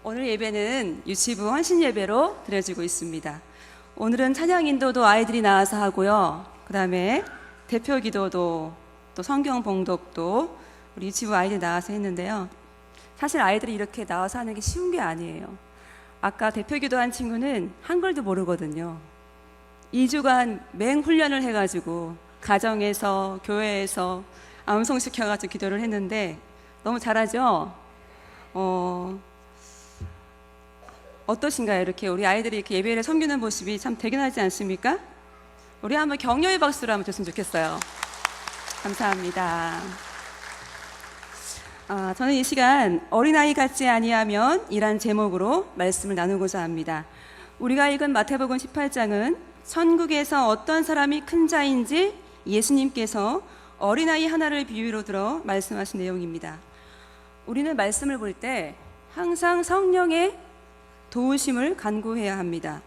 오늘 예배는 유치부 헌신 예배로 드려지고 있습니다. 오늘은 찬양 인도도 아이들이 나와서 하고요. 그 다음에 대표 기도도 또 성경 봉독도 우리 유치부 아이들이 나와서 했는데요. 사실 아이들이 이렇게 나와서 하는 게 쉬운 게 아니에요. 아까 대표 기도한 친구는 한글도 모르거든요. 2주간 맹훈련을 해가지고 가정에서 교회에서 암송시켜가지고 기도를 했는데 너무 잘하죠? 어떠신가요? 이렇게 우리 아이들이 이렇게 예배를 섬기는 모습이 참 대견하지 않습니까? 우리 한번 격려의 박수를 한번 줬으면 좋겠어요. 감사합니다. 저는 이 시간 어린아이 같지 아니하면 이란 제목으로 말씀을 나누고자 합니다. 우리가 읽은 마태복음 18장은 천국에서 어떤 사람이 큰 자인지 예수님께서 어린아이 하나를 비유로 들어 말씀하신 내용입니다. 우리는 말씀을 볼 때 항상 성령의 도우심을 간구해야 합니다.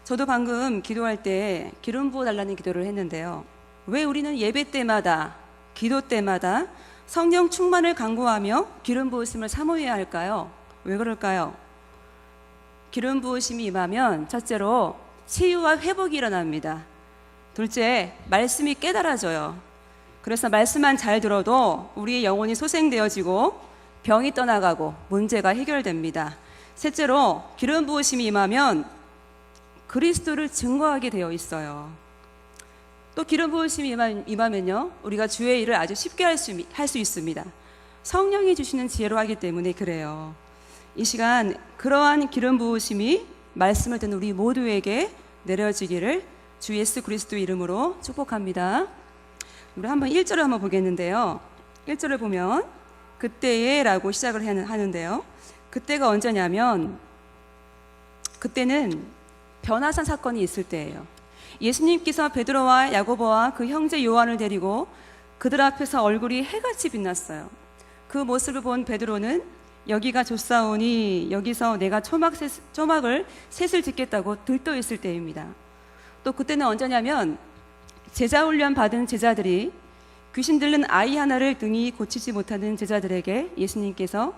저도 방금 기도할 때 기름 부어달라는 기도를 했는데요. 왜 우리는 예배 때마다 기도 때마다 성령 충만을 간구하며 기름 부으심을 사모해야 할까요? 왜 그럴까요? 기름 부으심이 임하면 첫째로 치유와 회복이 일어납니다. 둘째, 말씀이 깨달아져요. 그래서 말씀만 잘 들어도 우리의 영혼이 소생되어지고 병이 떠나가고 문제가 해결됩니다. 셋째로 기름 부으심이 임하면 그리스도를 증거하게 되어 있어요. 또 기름 부으심이 임하면요, 우리가 주의 일을 아주 쉽게 할 수 있습니다. 성령이 주시는 지혜로 하기 때문에 그래요. 이 시간 그러한 기름 부으심이 말씀을 듣는 우리 모두에게 내려지기를 주 예수 그리스도 이름으로 축복합니다. 우리 한번 1절을 한번 보겠는데요. 1절을 보면 그때에 라고 시작을 하는데요. 그때가 언제냐면 그때는 변화산 사건이 있을 때예요. 예수님께서 베드로와 야고보와 그 형제 요한을 데리고 그들 앞에서 얼굴이 해같이 빛났어요. 그 모습을 본 베드로는 여기가 좋사오니 여기서 내가 초막을 셋을 짓겠다고 들떠 있을 때입니다. 또 그때는 언제냐면 제자훈련 받은 제자들이 귀신 들린 아이 하나를 등이 고치지 못하는 제자들에게 예수님께서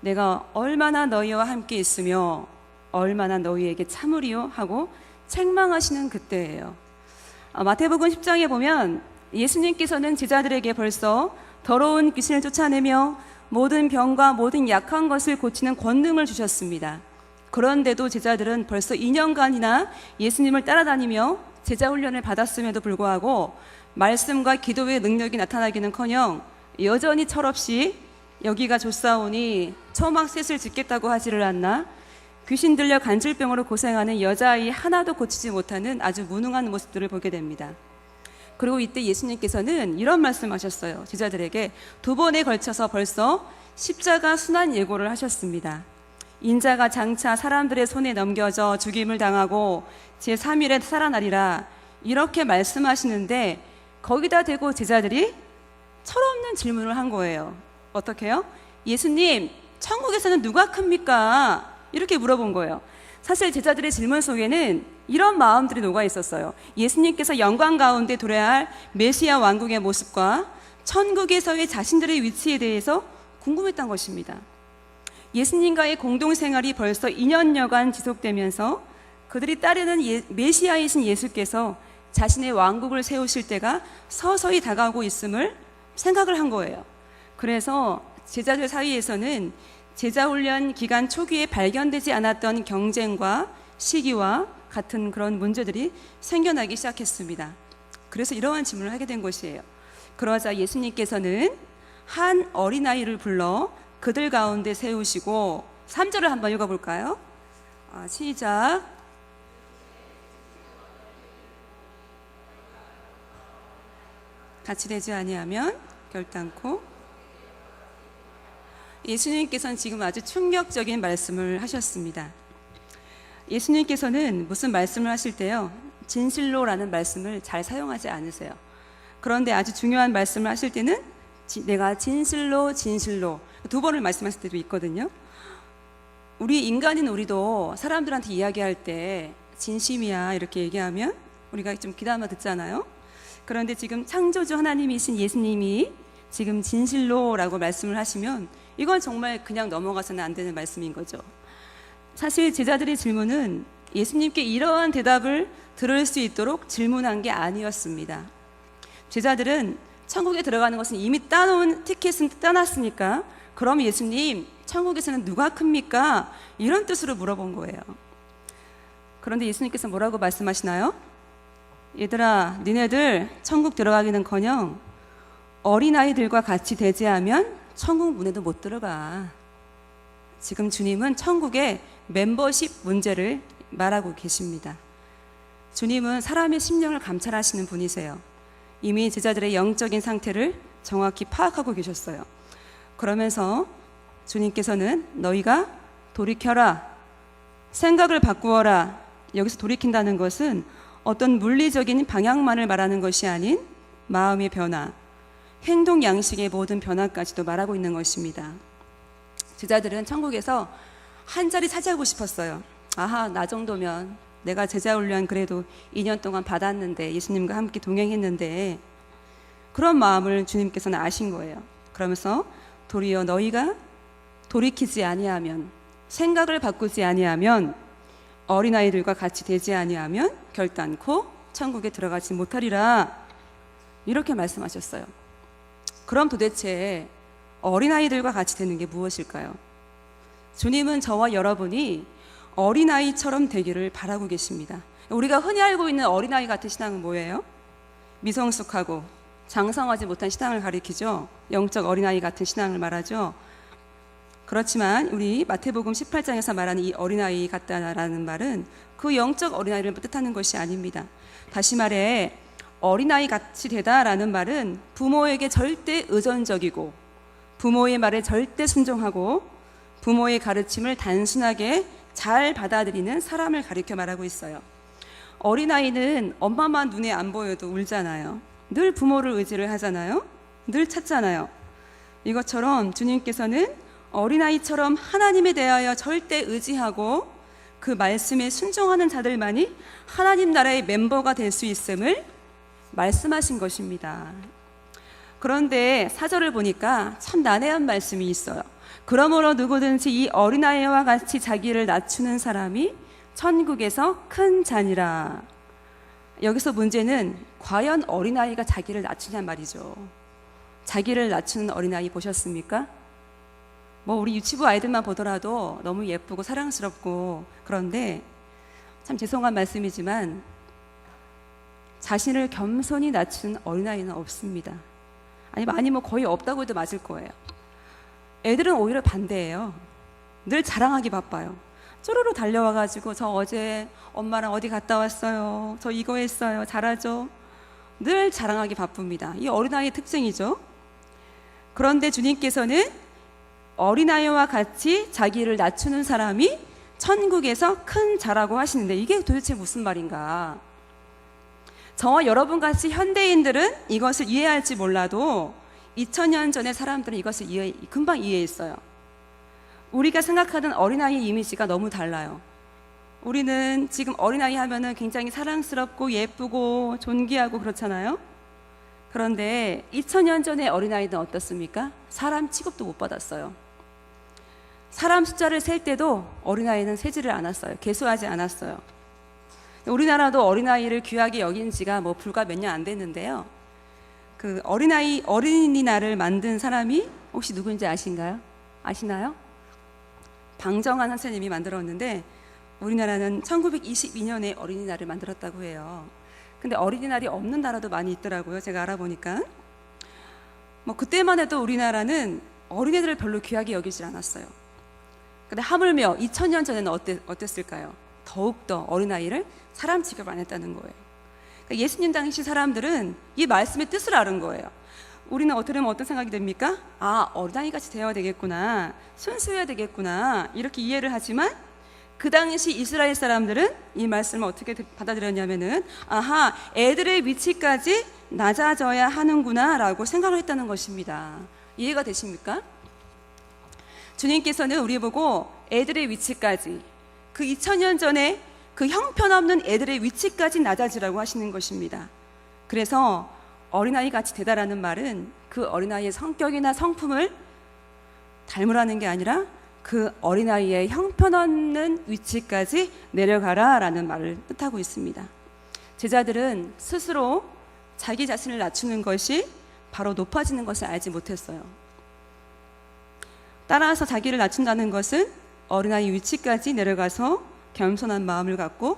내가 얼마나 너희와 함께 있으며 얼마나 너희에게 참으리요 하고 책망하시는 그때예요. 마태복음 10장에 보면 예수님께서는 제자들에게 벌써 더러운 귀신을 쫓아내며 모든 병과 모든 약한 것을 고치는 권능을 주셨습니다. 그런데도 제자들은 벌써 2년간이나 예수님을 따라다니며 제자훈련을 받았음에도 불구하고 말씀과 기도의 능력이 나타나기는커녕 여전히 철없이 여기가 좋사오니 초막 셋을 짓겠다고 하지를 않나 귀신 들려 간질병으로 고생하는 여자아이 하나도 고치지 못하는 아주 무능한 모습들을 보게 됩니다. 그리고 이때 예수님께서는 이런 말씀하셨어요. 제자들에게 2번에 걸쳐서 벌써 십자가 순환 예고를 하셨습니다. 인자가 장차 사람들의 손에 넘겨져 죽임을 당하고 제3일에 살아나리라 이렇게 말씀하시는데 거기다 대고 제자들이 철없는 질문을 한 거예요. 어떻게요? 예수님, 천국에서는 누가 큽니까? 이렇게 물어본 거예요. 사실 제자들의 질문 속에는 이런 마음들이 녹아 있었어요. 예수님께서 영광 가운데 도래할 메시아 왕국의 모습과 천국에서의 자신들의 위치에 대해서 궁금했던 것입니다. 예수님과의 공동생활이 벌써 2년여간 지속되면서 그들이 따르는 메시아이신 예수께서 자신의 왕국을 세우실 때가 서서히 다가오고 있음을 생각을 한 거예요. 그래서 제자들 사이에서는 제자훈련 기간 초기에 발견되지 않았던 경쟁과 시기와 같은 그런 문제들이 생겨나기 시작했습니다. 그래서 이러한 질문을 하게 된 것이에요. 그러자 예수님께서는 한 어린아이를 불러 그들 가운데 세우시고 3절을 한번 읽어볼까요? 시작. 같이 되지 아니하면 결단코. 예수님께서는 지금 아주 충격적인 말씀을 하셨습니다. 예수님께서는 무슨 말씀을 하실 때요, 진실로라는 말씀을 잘 사용하지 않으세요. 그런데 아주 중요한 말씀을 하실 때는 내가 진실로 2번을 말씀하실 때도 있거든요. 우리 인간인 우리도 사람들한테 이야기할 때 진심이야 이렇게 얘기하면 우리가 좀 귀담아 듣잖아요. 그런데 지금 창조주 하나님이신 예수님이 지금 진실로라고 말씀을 하시면 이건 정말 그냥 넘어가서는 안 되는 말씀인 거죠. 사실 제자들의 질문은 예수님께 이러한 대답을 들을 수 있도록 질문한 게 아니었습니다. 제자들은 천국에 들어가는 것은 이미 따놓은 티켓은 따놨으니까 그럼 예수님 천국에서는 누가 큽니까? 이런 뜻으로 물어본 거예요. 그런데 예수님께서 뭐라고 말씀하시나요? 얘들아, 니네들 천국 들어가기는커녕 어린아이들과 같이 대지하면 천국 문에도 못 들어가. 지금 주님은 천국의 멤버십 문제를 말하고 계십니다. 주님은 사람의 심령을 감찰하시는 분이세요. 이미 제자들의 영적인 상태를 정확히 파악하고 계셨어요. 그러면서 주님께서는 너희가 돌이켜라, 생각을 바꾸어라. 여기서 돌이킨다는 것은 어떤 물리적인 방향만을 말하는 것이 아닌 마음의 변화, 행동 양식의 모든 변화까지도 말하고 있는 것입니다. 제자들은 천국에서 한 자리 차지하고 싶었어요. 아하, 나 정도면 내가 제자 훈련 그래도 2년 동안 받았는데, 예수님과 함께 동행했는데, 그런 마음을 주님께서는 아신 거예요. 그러면서 도리어 너희가 돌이키지 아니하면, 생각을 바꾸지 아니하면, 어린아이들과 같이 되지 아니하면 결단코 천국에 들어가지 못하리라, 이렇게 말씀하셨어요. 그럼 도대체 어린아이들과 같이 되는 게 무엇일까요? 주님은 저와 여러분이 어린아이처럼 되기를 바라고 계십니다. 우리가 흔히 알고 있는 어린아이 같은 신앙은 뭐예요? 미성숙하고 장성하지 못한 신앙을 가리키죠. 영적 어린아이 같은 신앙을 말하죠. 그렇지만 우리 마태복음 18장에서 말하는 이 어린아이 같다라는 말은 그 영적 어린아이를 뜻하는 것이 아닙니다. 다시 말해 어린아이 같이 되다라는 말은 부모에게 절대 의존적이고 부모의 말에 절대 순종하고 부모의 가르침을 단순하게 잘 받아들이는 사람을 가리켜 말하고 있어요. 어린아이는 엄마만 눈에 안 보여도 울잖아요. 늘 부모를 의지를 하잖아요. 늘 찾잖아요. 이것처럼 주님께서는 어린아이처럼 하나님에 대하여 절대 의지하고 그 말씀에 순종하는 자들만이 하나님 나라의 멤버가 될 수 있음을 말씀하신 것입니다. 그런데 4절을 보니까 참 난해한 말씀이 있어요. 그러므로 누구든지 이 어린아이와 같이 자기를 낮추는 사람이 천국에서 큰 자니라. 여기서 문제는 과연 어린아이가 자기를 낮추냔 말이죠. 자기를 낮추는 어린아이 보셨습니까? 뭐 우리 유치부 아이들만 보더라도 너무 예쁘고 사랑스럽고, 그런데 참 죄송한 말씀이지만 자신을 겸손히 낮추는 어린아이는 없습니다. 아니 뭐 거의 없다고 해도 맞을 거예요. 애들은 오히려 반대예요. 늘 자랑하기 바빠요. 쪼르르 달려와가지고 저 어제 엄마랑 어디 갔다 왔어요, 저 이거 했어요, 잘하죠. 늘 자랑하기 바쁩니다. 이 어린아이의 특징이죠. 그런데 주님께서는 어린아이와 같이 자기를 낮추는 사람이 천국에서 큰 자라고 하시는데 이게 도대체 무슨 말인가? 저와 여러분같이 현대인들은 이것을 이해할지 몰라도 2000년 전의 사람들은 이것을 금방 이해했어요. 우리가 생각하는 어린아이의 이미지가 너무 달라요. 우리는 지금 어린아이 하면은 굉장히 사랑스럽고 예쁘고 존귀하고 그렇잖아요. 그런데 2000년 전의 어린아이는 어떻습니까? 사람 취급도 못 받았어요. 사람 숫자를 셀 때도 어린아이는 세지를 않았어요. 계수하지 않았어요. 우리나라도 어린아이를 귀하게 여긴 지가 뭐 불과 몇 년 안 됐는데요. 그 어린이날을 만든 사람이 혹시 누구인지 아시나요? 방정환 선생님이 만들었는데 우리나라는 1922년에 어린이날을 만들었다고 해요. 근데 어린이날이 없는 나라도 많이 있더라고요. 제가 알아보니까. 뭐 그때만 해도 우리나라는 어린애들을 별로 귀하게 여기질 않았어요. 근데 하물며 2000년 전에는 어땠을까요? 더욱더 어린아이를 사람 취급 안 했다는 거예요. 그러니까 예수님 당시 사람들은 이 말씀의 뜻을 아는 거예요. 우리는 들으면 어떤 생각이 됩니까? 아, 어린아이같이 되어야 되겠구나, 순수해야 되겠구나, 이렇게 이해를 하지만 그 당시 이스라엘 사람들은 이 말씀을 어떻게 받아들였냐면은 아하, 애들의 위치까지 낮아져야 하는구나 라고 생각을 했다는 것입니다. 이해가 되십니까? 주님께서는 우리 보고 애들의 위치까지, 그 2000년 전에 그 형편없는 애들의 위치까지 낮아지라고 하시는 것입니다. 그래서 어린아이 같이 되다라는 말은 그 어린아이의 성격이나 성품을 닮으라는 게 아니라 그 어린아이의 형편없는 위치까지 내려가라 라는 말을 뜻하고 있습니다. 제자들은 스스로 자기 자신을 낮추는 것이 바로 높아지는 것을 알지 못했어요. 따라서 자기를 낮춘다는 것은 어린아이 위치까지 내려가서 겸손한 마음을 갖고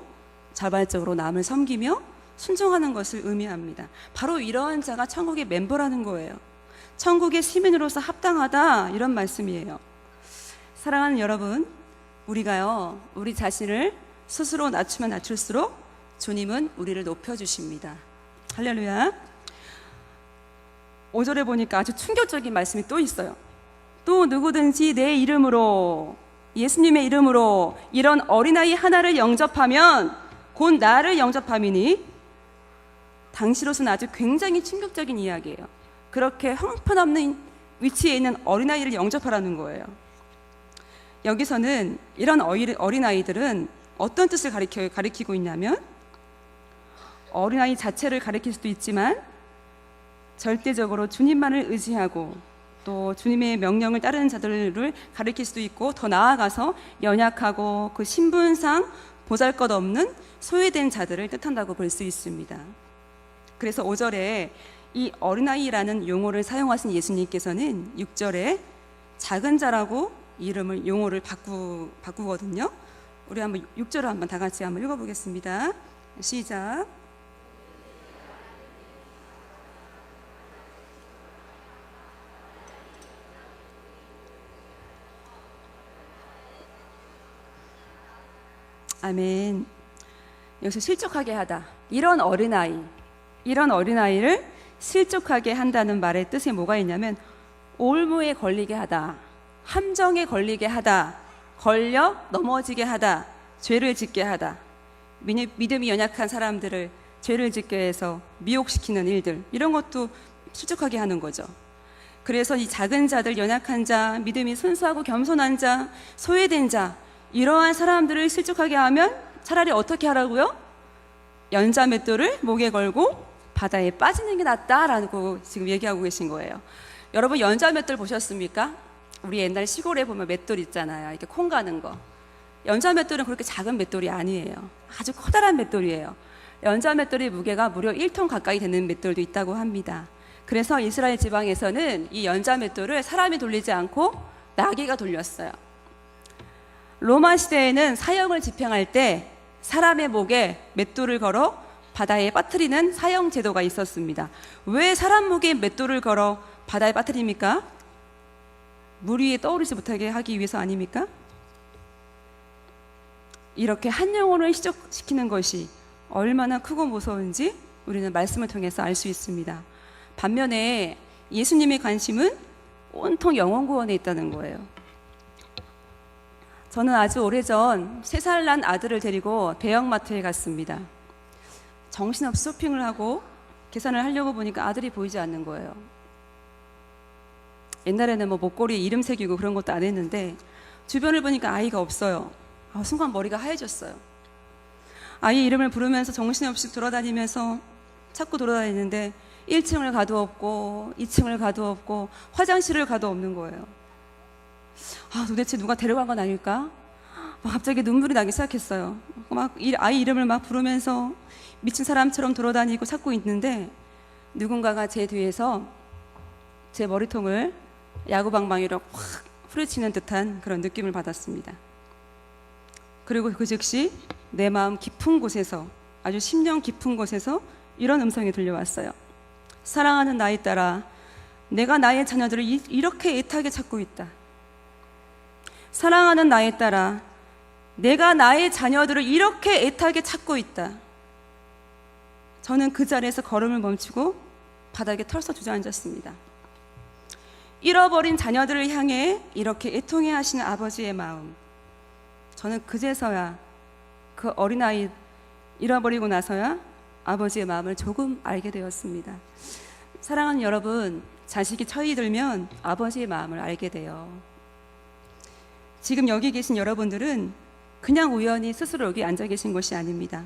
자발적으로 남을 섬기며 순종하는 것을 의미합니다. 바로 이러한 자가 천국의 멤버라는 거예요. 천국의 시민으로서 합당하다, 이런 말씀이에요. 사랑하는 여러분, 우리가요, 우리 자신을 스스로 낮추면 낮출수록 주님은 우리를 높여주십니다. 할렐루야. 5절에 보니까 아주 충격적인 말씀이 또 있어요. 또 누구든지 내 이름으로, 예수님의 이름으로 이런 어린아이 하나를 영접하면 곧 나를 영접함이니, 당시로서는 아주 굉장히 충격적인 이야기예요. 그렇게 형편없는 위치에 있는 어린아이를 영접하라는 거예요. 여기서는 이런 어린아이들은 어떤 뜻을 가리키고 있냐면, 어린아이 자체를 가리킬 수도 있지만 절대적으로 주님만을 의지하고 또 주님의 명령을 따르는 자들을 가리킬 수도 있고, 더 나아가서 연약하고 그 신분상 보잘것없는 소외된 자들을 뜻한다고 볼 수 있습니다. 그래서 5절에 이 어린아이라는 용어를 사용하신 예수님께서는 6절에 작은 자라고 용어를 바꾸거든요. 우리 한번 6절을 한번 다 같이 한번 읽어보겠습니다. 시작. 아멘. 여기서 실족하게 하다. 이런 어린아이를 실족하게 한다는 말의 뜻이 뭐가 있냐면, 올무에 걸리게 하다, 함정에 걸리게 하다, 걸려 넘어지게 하다, 죄를 짓게 하다, 믿음이 연약한 사람들을 죄를 짓게 해서 미혹시키는 일들, 이런 것도 실족하게 하는 거죠. 그래서 이 작은 자들, 연약한 자, 믿음이 순수하고 겸손한 자, 소외된 자, 이러한 사람들을 실족하게 하면 차라리 어떻게 하라고요? 연자 맷돌을 목에 걸고 바다에 빠지는 게 낫다라고 지금 얘기하고 계신 거예요. 여러분, 연자 맷돌 보셨습니까? 우리 옛날 시골에 보면 맷돌 있잖아요. 이렇게 콩 가는 거. 연자 맷돌은 그렇게 작은 맷돌이 아니에요. 아주 커다란 맷돌이에요. 연자 맷돌의 무게가 무려 1톤 가까이 되는 맷돌도 있다고 합니다. 그래서 이스라엘 지방에서는 이 연자 맷돌을 사람이 돌리지 않고 나귀가 돌렸어요. 로마 시대에는 사형을 집행할 때 사람의 목에 맷돌을 걸어 바다에 빠뜨리는 사형 제도가 있었습니다. 왜 사람 목에 맷돌을 걸어 바다에 빠뜨립니까? 물 위에 떠오르지 못하게 하기 위해서 아닙니까? 이렇게 한 영혼을 희석시키는 것이 얼마나 크고 무서운지 우리는 말씀을 통해서 알 수 있습니다. 반면에 예수님의 관심은 온통 영혼 구원에 있다는 거예요. 저는 아주 오래전 3살 난 아들을 데리고 대형마트에 갔습니다. 정신없이 쇼핑을 하고 계산을 하려고 보니까 아들이 보이지 않는 거예요. 옛날에는 뭐 목걸이에 이름 새기고 그런 것도 안 했는데 주변을 보니까 아이가 없어요. 순간 머리가 하얘졌어요. 아이 이름을 부르면서 정신없이 돌아다니면서 찾고 돌아다니는데 1층을 가도 없고 2층을 가도 없고 화장실을 가도 없는 거예요. 도대체 누가 데려간 건 아닐까? 갑자기 눈물이 나기 시작했어요. 아이 이름을 막 부르면서 미친 사람처럼 돌아다니고 찾고 있는데 누군가가 제 뒤에서 제 머리통을 야구방망이로 확 후려치는 듯한 그런 느낌을 받았습니다. 그리고 그 즉시 내 마음 깊은 곳에서, 아주 심령 깊은 곳에서 이런 음성이 들려왔어요. 사랑하는 나의 딸아, 내가 나의 자녀들을 이렇게 애타게 찾고 있다. 사랑하는 나의 딸아, 내가 나의 자녀들을 이렇게 애타게 찾고 있다. 저는 그 자리에서 걸음을 멈추고 바닥에 털썩 주저앉았습니다. 잃어버린 자녀들을 향해 이렇게 애통해 하시는 아버지의 마음, 저는 그제서야, 그 어린아이 잃어버리고 나서야 아버지의 마음을 조금 알게 되었습니다. 사랑하는 여러분, 자식이 처이 들면 아버지의 마음을 알게 돼요. 지금 여기 계신 여러분들은 그냥 우연히 스스로 여기 앉아 계신 것이 아닙니다.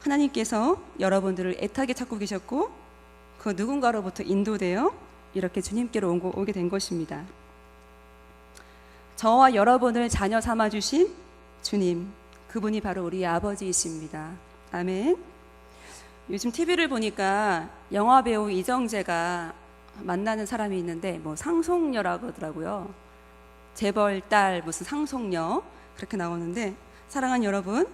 하나님께서 여러분들을 애타게 찾고 계셨고 그 누군가로부터 인도되어 이렇게 주님께로 오게 된 것입니다. 저와 여러분을 자녀 삼아주신 주님, 그분이 바로 우리 아버지이십니다. 아멘. 요즘 TV를 보니까 영화배우 이정재가 만나는 사람이 있는데 뭐 상속녀라고 하더라고요. 재벌 딸 무슨 상속녀 그렇게 나오는데, 사랑하는 여러분,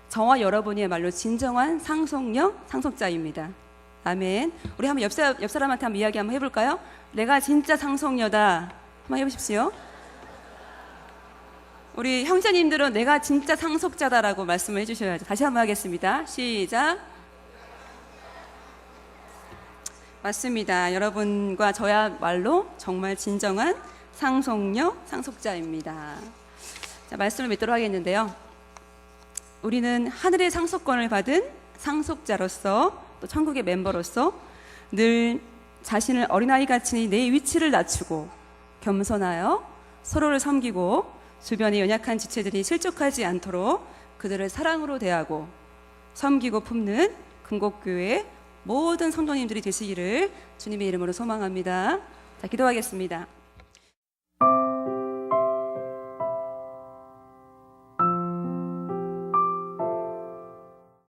저와 여러분이야말로 진정한 상속녀, 상속자입니다. 아멘. 우리 한번 옆 사람한테 한번 이야기 한번 해볼까요? 내가 진짜 상속녀다. 한번 해보십시오. 우리 형제님들은 내가 진짜 상속자다라고 말씀을 해주셔야죠. 다시 한번 하겠습니다. 시작. 맞습니다. 여러분과 저야말로 정말 진정한 상속녀, 상속자입니다. 자, 말씀을 믿도록 하겠는데요. 우리는 하늘의 상속권을 받은 상속자로서, 또 천국의 멤버로서 늘 자신을 어린아이같이 내 위치를 낮추고 겸손하여 서로를 섬기고 주변의 연약한 지체들이 실족하지 않도록 그들을 사랑으로 대하고 섬기고 품는 금곡교회 모든 성도님들이 되시기를 주님의 이름으로 소망합니다. 자, 기도하겠습니다.